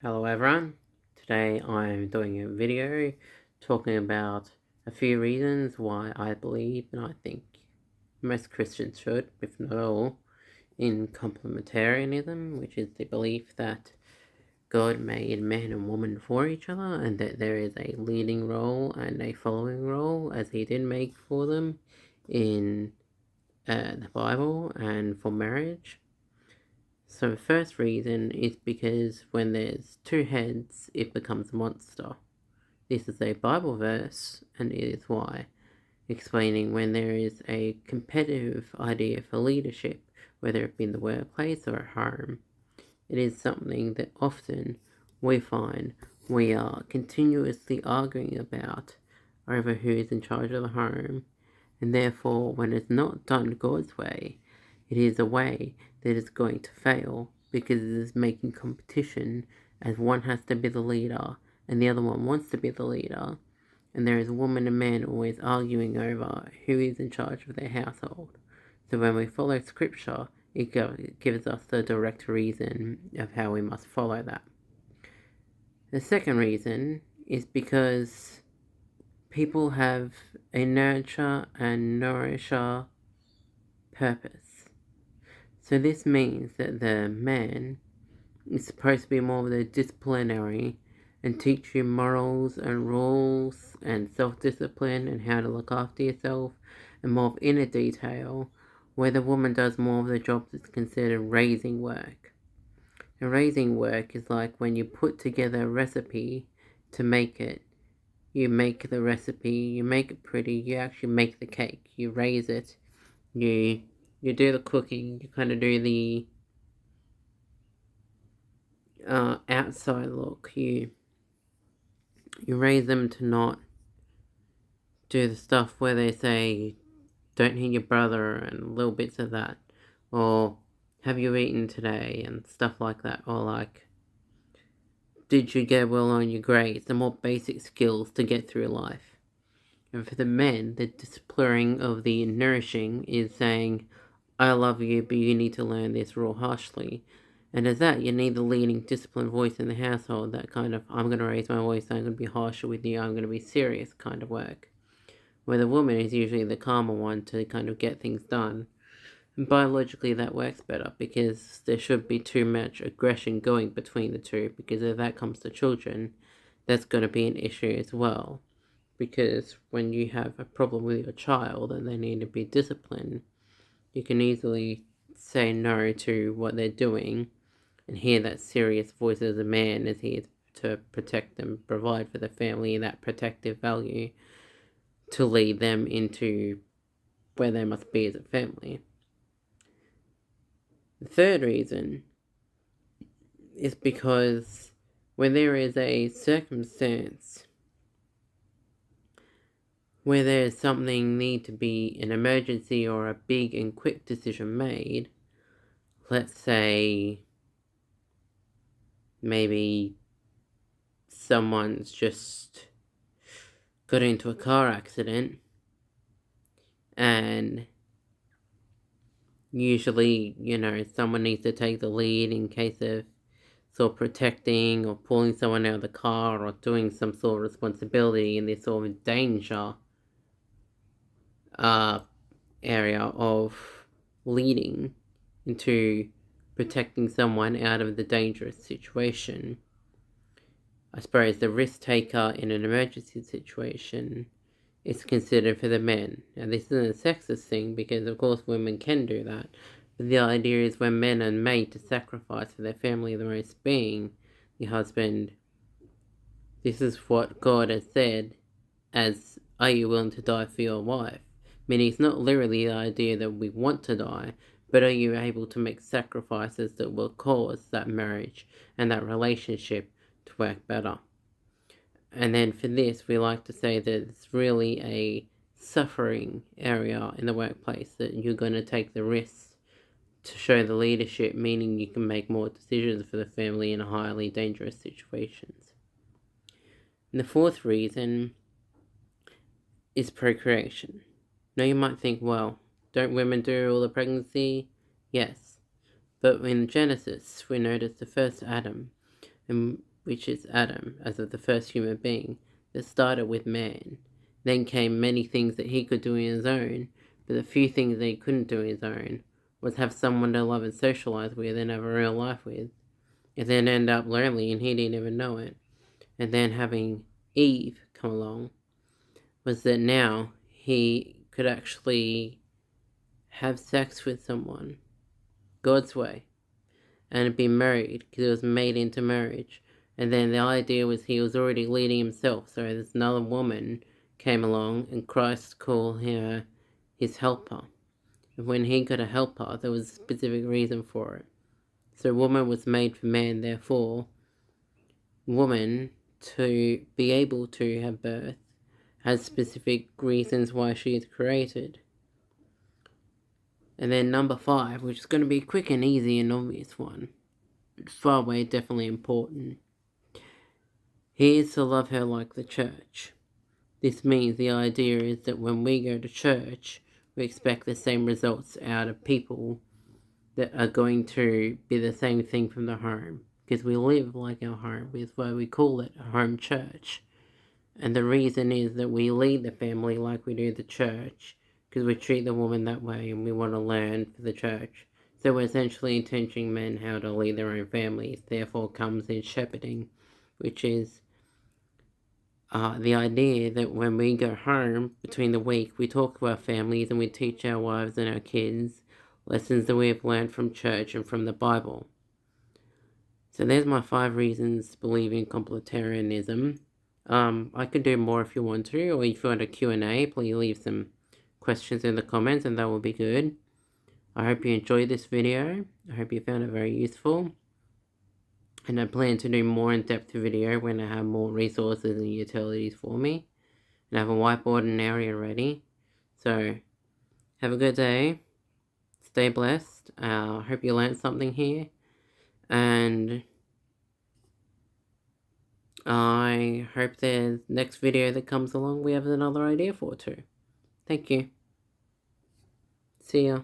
Hello everyone, today I'm doing a video talking about a few reasons why I believe, and I think most Christians should, if not all, in complementarianism, which is the belief that God made man and woman for each other and that there is a leading role and a following role as he did make for them in the Bible and for marriage. So the first reason is because when there's two heads, it becomes a monster. This is a Bible verse, and it is why, explaining when there is a competitive idea for leadership, whether it be in the workplace or at home. It is something that often we find we are continuously arguing about over who is in charge of the home, and therefore when it's not done God's way, it is a way that is going to fail because it is making competition as one has to be the leader and the other one wants to be the leader, and there is a woman and man always arguing over who is in charge of their household. So when we follow scripture, it gives us the direct reason of how we must follow that. The second reason is because people have a nurture and nourisher purpose. So this means that the man is supposed to be more of the disciplinary and teach you morals and rules and self-discipline and how to look after yourself and more of inner detail, where the woman does more of the job that's considered raising work. And raising work is like when you put together a recipe to make it. You make the recipe, you make it pretty, you actually make the cake, you raise it, you do the cooking, you kind of do the outside look, you raise them to not do the stuff where they say don't hit your brother and little bits of that, or have you eaten today and stuff like that, or like did you get well on your grades, the more basic skills to get through life. And for the men, the disciplining of the nourishing is saying, I love you, but you need to learn this real harshly. And as that, you need the leading disciplined voice in the household, that kind of, I'm going to raise my voice, I'm going to be harsher with you, I'm going to be serious kind of work. Where the woman is usually the calmer one to kind of get things done. And biologically that works better because there should be too much aggression going between the two, because if that comes to children, that's going to be an issue as well. Because when you have a problem with your child and they need to be disciplined, you can easily say no to what they're doing and hear that serious voice as a man is here to protect them, provide for the family, that protective value to lead them into where they must be as a family. The third reason is because when there is a circumstance where there's something need to be an emergency or a big and quick decision made, let's say maybe someone's just got into a car accident, and usually, someone needs to take the lead in case of sort of protecting or pulling someone out of the car or doing some sort of responsibility in this sort of danger area of leading into protecting someone out of the dangerous situation. I suppose the risk taker in an emergency situation is considered for the men. Now, this isn't a sexist thing because, of course, women can do that. But the idea is when men are made to sacrifice for their family, the most being the husband, this is what God has said as, are you willing to die for your wife? Meaning it's not literally the idea that we want to die, but are you able to make sacrifices that will cause that marriage and that relationship to work better? And then for this, we like to say that it's really a suffering area in the workplace, that you're going to take the risks to show the leadership, meaning you can make more decisions for the family in highly dangerous situations. And the fourth reason is procreation. Now you might think, well, don't women do all the pregnancy? Yes. But in Genesis, we notice the first Adam, and which is Adam, as of the first human being that started with man. Then came many things that he could do on his own, but the few things that he couldn't do on his own was have someone to love and socialize with and have a real life with, and then end up lonely and he didn't even know it. And then having Eve come along was that now he could actually have sex with someone God's way and be married because it was made into marriage. And then the idea was he was already leading himself, so this another woman came along and Christ called her his helper. And when he got a helper, there was a specific reason for it. So woman was made for man, therefore woman, to be able to have birth, has specific reasons why she is created. And then number 5, which is going to be a quick and easy and obvious one, but far away definitely important. He is to love her like the church. This means the idea is that when we go to church, we expect the same results out of people that are going to be the same thing from the home, because we live like our home, is why we call it a home church. And the reason is that we lead the family like we do the church, because we treat the woman that way and we want to learn for the church. So we're essentially teaching men how to lead their own families. Therefore comes in shepherding, which is the idea that when we go home between the week, we talk to our families and we teach our wives and our kids lessons that we have learned from church and from the Bible. So there's my 5 reasons to believe in complementarianism. I could do more if you want to, or if you want a Q&A, please leave some questions in the comments and that will be good. I hope you enjoyed this video. I hope you found it very useful. And I plan to do more in-depth video when I have more resources and utilities for me. And I have a whiteboard and area ready. So, have a good day. Stay blessed. Hope you learned something here. And I hope the next video that comes along we have another idea for too. Thank you. See ya.